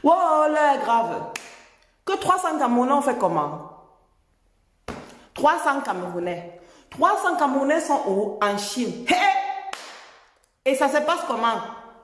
Wow, là, grave. Que 300 Camerounais ont fait comment? 300 Camerounais. 300 Camerounais sont où? En Chine. Hey! Et ça se passe comment?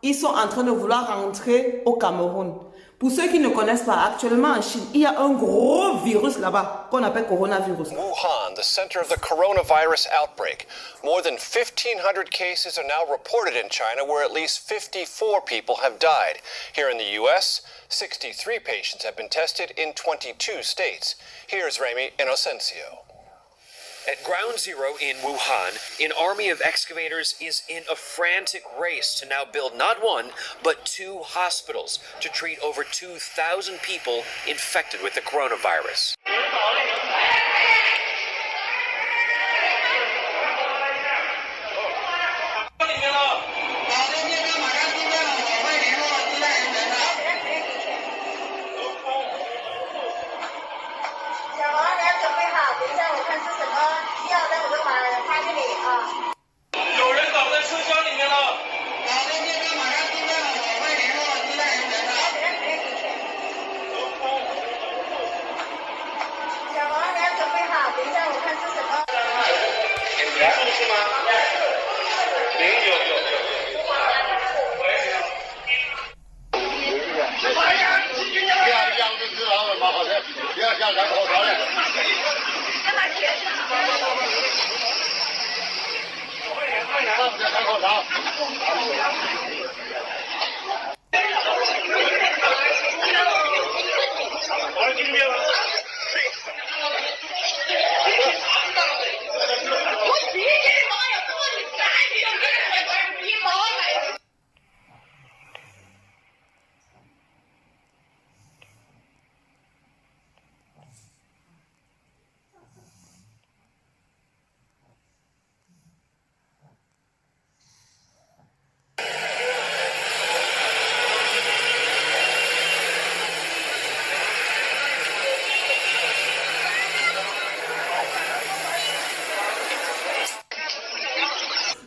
Ils sont en train de vouloir rentrer au Cameroun. Pour ceux qui ne connaissent pas, actuellement en Chine, il y a un gros virus là-bas qu'on appelle coronavirus. Wuhan, the center of the coronavirus outbreak. More than 1,500 cases are now reported in China, where at least 54 people have died. Here in the U.S., 63 patients have been tested in 22 states. Here's Remy Inocencio. At Ground Zero in Wuhan, an army of excavators is in a frantic race to now build not one, but 2 hospitals to treat over 2,000 people infected with the coronavirus.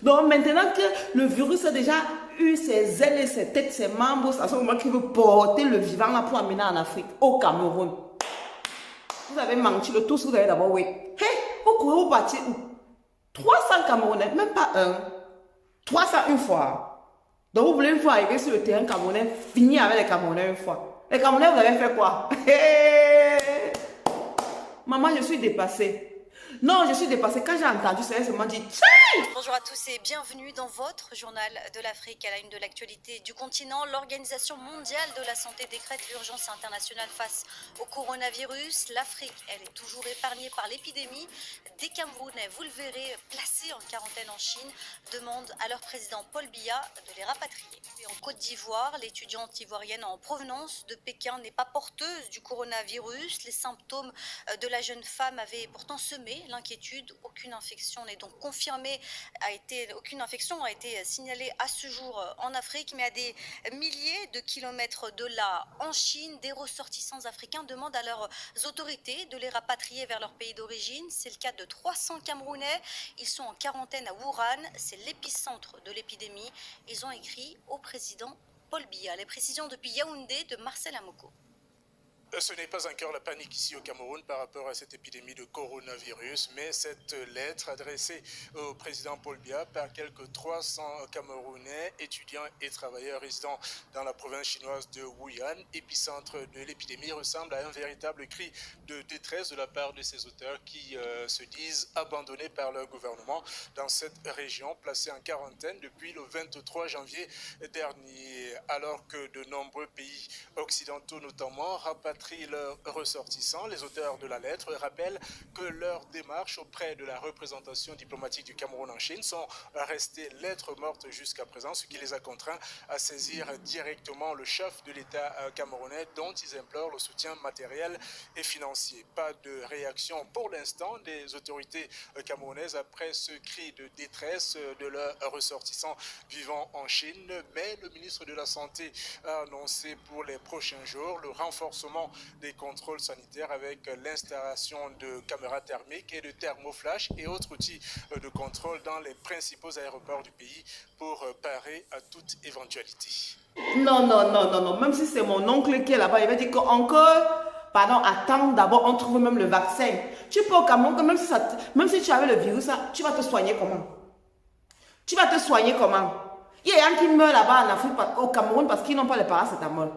Donc maintenant que le virus a déjà eu ses ailes et ses têtes, ses membres, à ce moment qu'il veut porter le vivant là pour amener en Afrique, au Cameroun. Vous avez menti le tout, vous avez d'abord oui. Hé, vous courez, vous partez où? 300 Camerounais, même pas un. 300 une fois. Donc vous voulez une fois arriver sur le terrain camerounais, finir avec les Camerounais une fois. Les Camerounais, vous avez fait quoi? Hey! Maman, je suis dépassée. Non, je suis dépassée. Quand j'ai entendu ça, elle m'a dit tiens! Bonjour à tous et bienvenue dans votre journal de l'Afrique. À la une de l'actualité du continent, l'Organisation mondiale de la santé décrète l'urgence internationale face au coronavirus. L'Afrique, elle est toujours épargnée par l'épidémie. Des Camerounais, vous le verrez, placés en quarantaine en Chine, demandent à leur président Paul Biya de les rapatrier. Et en Côte d'Ivoire, l'étudiante ivoirienne en provenance de Pékin n'est pas porteuse du coronavirus. Les symptômes de la jeune femme avaient pourtant semé l'inquiétude. Aucune infection n'est donc confirmée. Aucune infection a été signalée à ce jour en Afrique, mais à des milliers de kilomètres de là, en Chine, des ressortissants africains demandent à leurs autorités de les rapatrier vers leur pays d'origine. C'est le cas de 300 Camerounais. Ils sont en quarantaine à Wuhan, c'est l'épicentre de l'épidémie. Ils ont écrit au président Paul Biya. Les précisions depuis Yaoundé de Marcel Amoko. Ce n'est pas encore la panique ici au Cameroun par rapport à cette épidémie de coronavirus, mais cette lettre adressée au président Paul Biya par quelques 300 Camerounais, étudiants et travailleurs résidant dans la province chinoise de Wuhan, épicentre de l'épidémie, ressemble à un véritable cri de détresse de la part de ces auteurs qui se disent abandonnés par leur gouvernement dans cette région placée en quarantaine depuis le 23 janvier dernier, alors que de nombreux pays occidentaux notamment rapatrient leurs ressortissants. Les auteurs de la lettre rappellent que leurs démarches auprès de la représentation diplomatique du Cameroun en Chine sont restées lettres mortes jusqu'à présent, ce qui les a contraints à saisir directement le chef de l'État camerounais dont ils implorent le soutien matériel et financier. Pas de réaction pour l'instant des autorités camerounaises après ce cri de détresse de leurs ressortissants vivant en Chine, mais le ministre de la la Santé a annoncé pour les prochains jours le renforcement des contrôles sanitaires avec l'installation de caméras thermiques et de thermoflash et autres outils de contrôle dans les principaux aéroports du pays pour parer à toute éventualité. Non, non, non, non, non. Même si c'est mon oncle qui est là-bas, il va dire qu'encore, pardon, attends, d'abord, on trouve même le vaccin. Tu peux au Cameroun, même si tu avais le virus, tu vas te soigner comment? Tu vas te soigner comment? Il y a des gens qui meurent là-bas en Afrique, au Cameroun, parce qu'ils n'ont pas le paracétamol.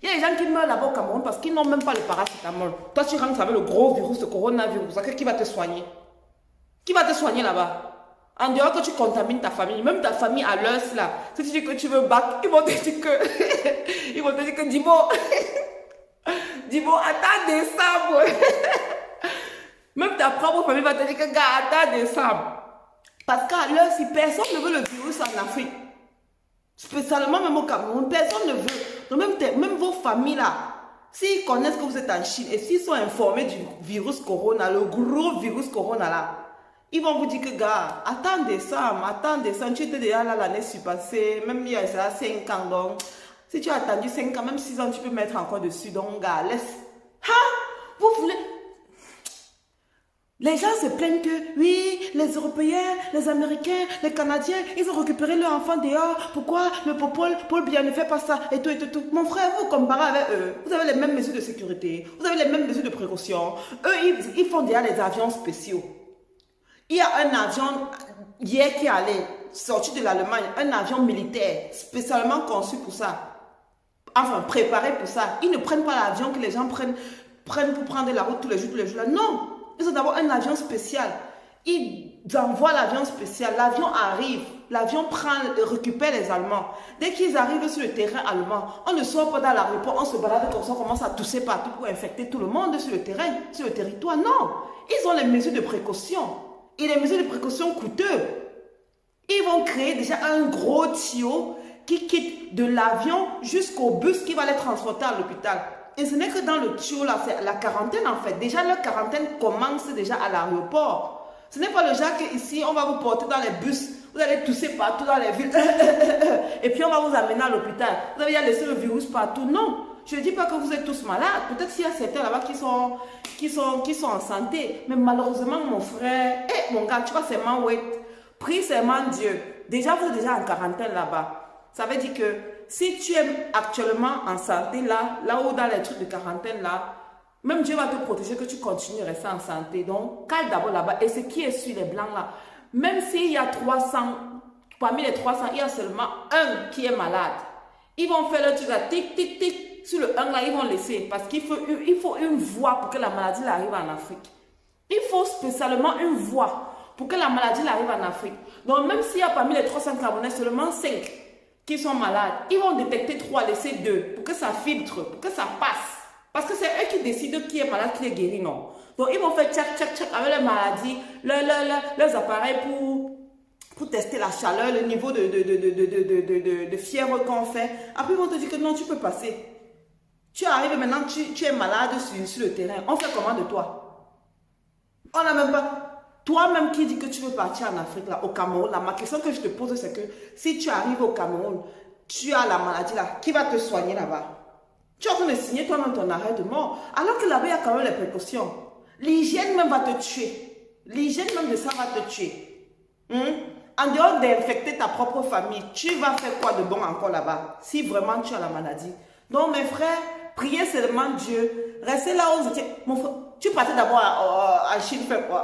Il y a des gens qui meurent là-bas au Cameroun parce qu'ils n'ont même pas le paracétamol. Toi, tu rentres avec le gros virus, le coronavirus. Qui va te soigner? Qui va te soigner là-bas? En dehors que tu contamines ta famille, même ta famille à l'heure là. Si tu dis que tu veux bac, ils vont te dire que... ils vont te dire que Dibo... Dibo, attends décembre. Même ta propre famille va te dire que gars, attends décembre. Parce qu'à l'heure, si personne ne veut le virus en Afrique, spécialement même au Cameroun, personne ne veut. Donc même vos familles là, s'ils connaissent que vous êtes en Chine et s'ils sont informés du virus corona, le gros virus corona là, ils vont vous dire que gars, attends décembre, tu étais déjà là l'année passée, même il y a 5 ans donc, si tu as attendu 5 ans, même 6 ans, tu peux mettre encore dessus, donc gars, laisse. Ha! Vous voulez... Les gens se plaignent que, oui, les Européens, les Américains, les Canadiens, ils ont récupéré leur enfant dehors. Pourquoi le Paul Biya ne fait pas ça et tout et tout, tout. Mon frère, vous comparez avec eux. Vous avez les mêmes mesures de sécurité. Vous avez les mêmes mesures de précaution. Eux, ils font déjà les avions spéciaux. Il y a un avion hier qui allait sortir de l'Allemagne, un avion militaire spécialement conçu pour ça. Enfin, préparé pour ça. Ils ne prennent pas l'avion que les gens prennent pour prendre la route tous les jours. Là. Non! Ils ont d'abord un avion spécial. Ils envoient l'avion spécial. L'avion arrive. L'avion récupère les Allemands. Dès qu'ils arrivent sur le terrain allemand, on ne sort pas dans l'aéroport, on se balade comme ça, on commence à tousser partout pour infecter tout le monde sur le terrain, sur le territoire. Non. Ils ont les mesures de précaution. Et les mesures de précaution coûteuses. Ils vont créer déjà un gros tuyau qui quitte de l'avion jusqu'au bus qui va les transporter à l'hôpital. Et ce n'est que dans le tuyau là, c'est la quarantaine en fait. Déjà, leur quarantaine commence déjà à l'aéroport. Ce n'est pas le genre qu'ici, on va vous porter dans les bus. Vous allez tousser partout dans les villes. Et puis, on va vous amener à l'hôpital. Vous allez laisser le virus partout. Non, je ne dis pas que vous êtes tous malades. Peut-être qu'il y a certains là-bas qui sont en santé. Mais malheureusement, mon frère, mon gars, tu vois, c'est man wait. Prie seulement Dieu. Déjà, vous êtes déjà en quarantaine là-bas. Ça veut dire que si tu es actuellement en santé là où dans les trucs de quarantaine là, même Dieu va te protéger que tu continues à rester en santé. Donc, cale d'abord là-bas. Et ce qui est sur les blancs là, même s'il y a 300, parmi les 300, il y a seulement un qui est malade. Ils vont faire le truc là, tic, tic, tic. Sur le 1 là, ils vont laisser. Parce qu'il faut une voie pour que la maladie arrive en Afrique. Il faut spécialement une voie pour que la maladie arrive en Afrique. Donc, même s'il y a parmi les 300 Camerounais seulement 5 qui sont malades, ils vont détecter 3, laisser 2 pour que ça filtre, pour que ça passe. Parce que c'est eux qui décident qui est malade, qui est guéri, non. Donc, ils vont faire tchac, tchac, tchac avec les maladies, leurs appareils pour tester la chaleur, le niveau de fièvre qu'on fait. Après, ils vont te dire que non, tu peux passer. Tu arrives maintenant, tu es malade sur le terrain. On fait comment de toi? On n'a même pas... Toi-même qui dis que tu veux partir en Afrique, là, au Cameroun, là, ma question que je te pose, c'est que si tu arrives au Cameroun, tu as la maladie là, qui va te soigner là-bas? Tu es en train de signer toi-même ton arrêt de mort, alors que là-bas, il y a quand même les précautions. L'hygiène même va te tuer. L'hygiène même de ça va te tuer. En dehors d'infecter ta propre famille, tu vas faire quoi de bon encore là-bas, si vraiment tu as la maladie? Donc, mes frères, priez seulement Dieu. Restez là où vous étiez. Mon frère, tu partais d'abord à Chine, fais quoi?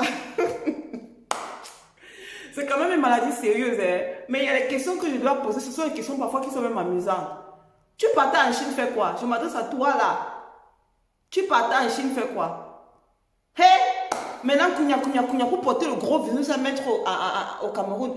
C'est quand même une maladie sérieuse, hein? Mais il y a des questions que je dois poser. Ce sont des questions parfois qui sont même amusantes. Tu partais en Chine, fais quoi? Je m'adresse à toi là. Tu partais en Chine, fais quoi? Hé! Maintenant, pour porter le gros virus à mettre au Cameroun.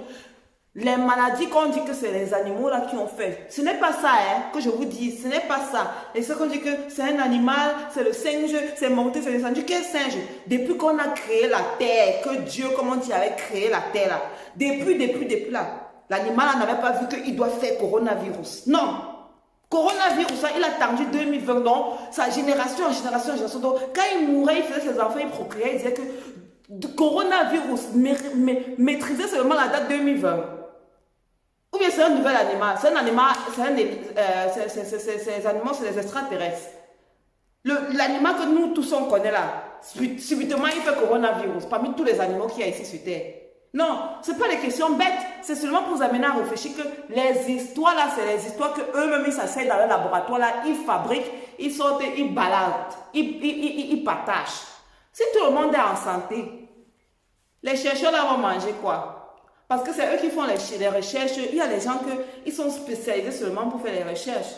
Les maladies qu'on dit que c'est les animaux là qui ont fait. Ce n'est pas ça, hein, que je vous dis. Ce n'est pas ça. Et ce qu'on dit que c'est un animal, c'est le singe, c'est monté, c'est descendu. Quel singe? Depuis qu'on a créé la terre, que Dieu, comme on dit, avait créé la terre là. Depuis là. L'animal n'avait pas vu qu'il doit faire coronavirus. Non. Coronavirus, il a attendu 2020. Donc, sa génération en génération. Donc, quand il mourait, il faisait ses enfants, il procréait, il disait que coronavirus maîtrisait seulement la date 2020. Ou bien c'est un nouvel animal. C'est un animal, ces animaux, c'est des extraterrestres. L'animal que nous tous on connaît là, subitement il fait coronavirus parmi tous les animaux qu'il y a ici sur Terre. Non, ce n'est pas des questions bêtes, c'est seulement pour vous amener à réfléchir que les histoires là, c'est les histoires qu'eux-mêmes ils s'asseyent dans le laboratoire là, ils fabriquent, ils sortent, ils baladent, ils partagent. Si tout le monde est en santé, les chercheurs là vont manger quoi? Parce que c'est eux qui font les recherches. Il y a des gens qui sont spécialisés seulement pour faire les recherches.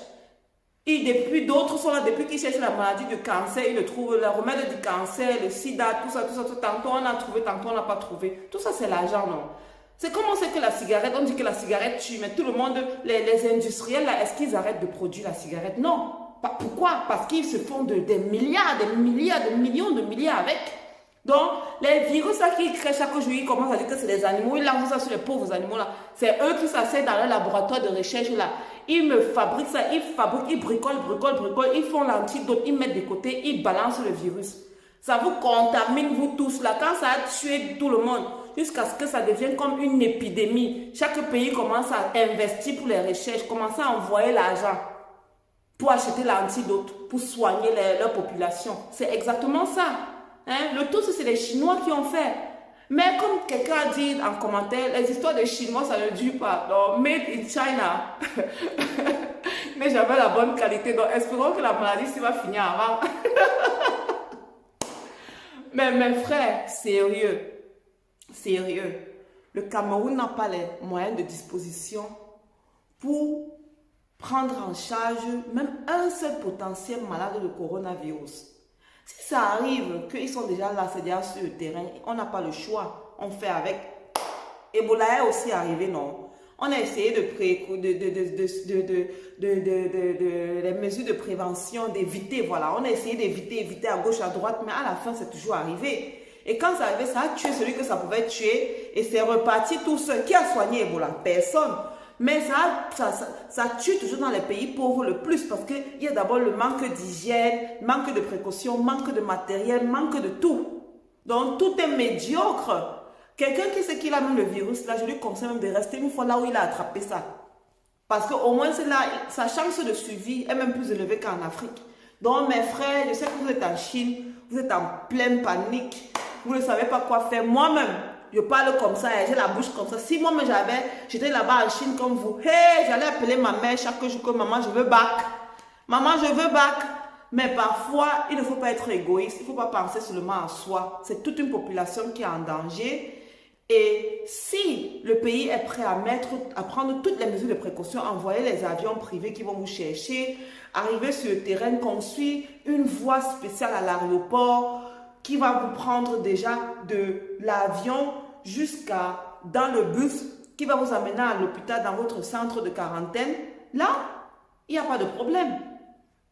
Et depuis, d'autres sont là, depuis qu'ils cherchent la maladie du cancer, ils le trouvent, le remède du cancer, le sida, tout ça. Tantôt on a trouvé, tantôt on n'a pas trouvé. Tout ça, c'est l'argent, non? C'est comme on sait que la cigarette, on dit que la cigarette tue, mais tout le monde, les industriels, là, est-ce qu'ils arrêtent de produire la cigarette? Non. Pourquoi? Parce qu'ils se font des milliards, des millions de milliards avec. Donc, les virus là qui créent chaque jour, ils commencent à dire que c'est des animaux, ils lancent ça sur les pauvres animaux là. C'est eux qui s'asseyent dans leur laboratoire de recherche là. Ils me fabriquent ça, ils bricolent, ils font l'antidote, ils mettent de côté, ils balancent le virus. Ça vous contamine vous tous là, quand ça a tué tout le monde, jusqu'à ce que ça devienne comme une épidémie. Chaque pays commence à investir pour les recherches, commence à envoyer l'argent pour acheter l'antidote, pour soigner leur population. C'est exactement ça. Hein? Le tout, c'est les Chinois qui ont fait. Mais comme quelqu'un a dit en commentaire, les histoires des Chinois, ça ne dure pas. Donc, made in China. Mais j'avais la bonne qualité. Donc, espérons que la maladie va finir avant. Mais mes frères, sérieux. Le Cameroun n'a pas les moyens de disposition pour prendre en charge même un seul potentiel malade de coronavirus. Si ça arrive qu'ils sont déjà là, c'est déjà sur le terrain, on n'a pas le choix, on fait avec. Ebola est aussi arrivé, non? On a essayé les mesures de prévention, d'éviter, voilà. On a essayé d'éviter à gauche, à droite, mais à la fin, c'est toujours arrivé. Et quand ça arrivait, ça a tué celui que ça pouvait tuer et c'est reparti tout seul. Qui a soigné Ebola? Personne. Mais ça tue toujours dans les pays pauvres le plus parce qu'il y a d'abord le manque d'hygiène, manque de précaution, manque de matériel, manque de tout. Donc tout est médiocre. Quelqu'un qui sait qu'il a même le virus, là, je lui conseille même de rester une fois là où il a attrapé ça. Parce qu'au moins, c'est là, sa chance de suivi est même plus élevée qu'en Afrique. Donc mes frères, je sais que vous êtes en Chine, vous êtes en pleine panique, vous ne savez pas quoi faire. Moi-même, je parle comme ça, j'ai la bouche comme ça. Si moi-même j'étais là-bas en Chine comme vous, hey, j'allais appeler ma mère chaque jour que maman, je veux bac. Maman, je veux bac. Mais parfois, il ne faut pas être égoïste, il ne faut pas penser seulement à soi. C'est toute une population qui est en danger. Et si le pays est prêt à prendre toutes les mesures de précaution, envoyer les avions privés qui vont vous chercher, arriver sur le terrain, construire une voie spéciale à l'aéroport, qui va vous prendre déjà de l'avion jusqu'à dans le bus, qui va vous amener à l'hôpital dans votre centre de quarantaine, là, il n'y a pas de problème.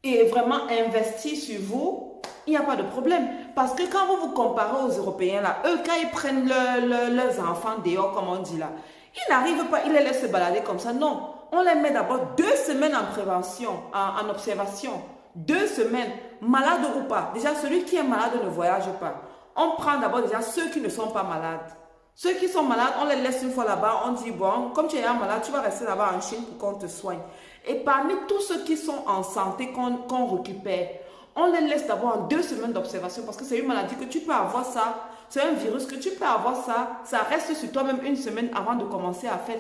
Et vraiment investir sur vous, il n'y a pas de problème. Parce que quand vous vous comparez aux Européens, là, eux, quand ils prennent leurs enfants dehors, comme on dit là, ils n'arrivent pas, ils les laissent se balader comme ça. Non, on les met d'abord 2 semaines en prévention, en observation. 2 semaines, malade ou pas. Déjà, celui qui est malade ne voyage pas. On prend d'abord déjà ceux qui ne sont pas malades. Ceux qui sont malades, on les laisse une fois là-bas. On dit, bon, comme tu es malade, tu vas rester là-bas en Chine pour qu'on te soigne. Et parmi tous ceux qui sont en santé qu'on récupère, on les laisse d'abord en 2 semaines d'observation parce que c'est une maladie que tu peux avoir ça. C'est un virus que tu peux avoir ça. Ça reste sur toi même 1 semaine avant de commencer à faire,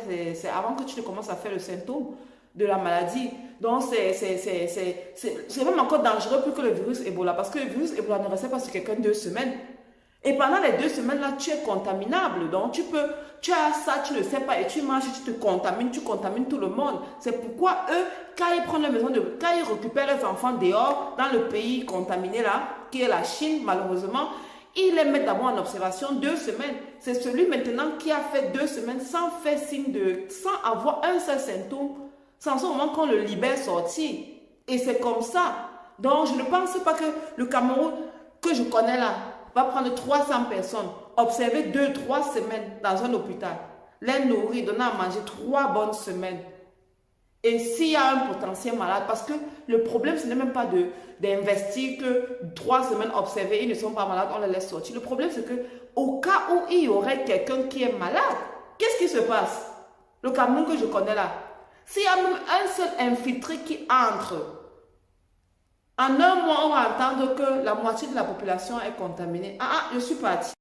avant que tu ne commences à faire le symptôme de la maladie. Donc, c'est même encore dangereux plus que le virus Ebola. Parce que le virus Ebola ne reste pas sur quelqu'un 2 semaines. Et pendant les 2 semaines là, tu es contaminable. Donc, tu as ça, tu ne sais pas, et tu manges, tu te contamines, tu contamines tout le monde. C'est pourquoi eux, quand ils prennent la maison quand ils récupèrent les enfants dehors, dans le pays contaminé là, qui est la Chine, malheureusement, ils les mettent d'abord en observation 2 semaines. C'est celui maintenant qui a fait 2 semaines sans faire signe sans avoir un seul symptôme. C'est en ce moment qu'on le libère sorti. Et c'est comme ça. Donc, je ne pense pas que le Cameroun, que je connais là, va prendre 300 personnes, observer 2-3 semaines dans un hôpital, les nourrir, donner à manger 3 bonnes semaines. Et s'il y a un potentiel malade, parce que le problème, ce n'est même pas d'investir que 3 semaines observées, ils ne sont pas malades, on les laisse sortir. Le problème, c'est que au cas où il y aurait quelqu'un qui est malade, qu'est-ce qui se passe? Le Cameroun que je connais là. S'il y a même un seul infiltré qui entre, en un mois, on va entendre que la moitié de la population est contaminée. Je suis partie.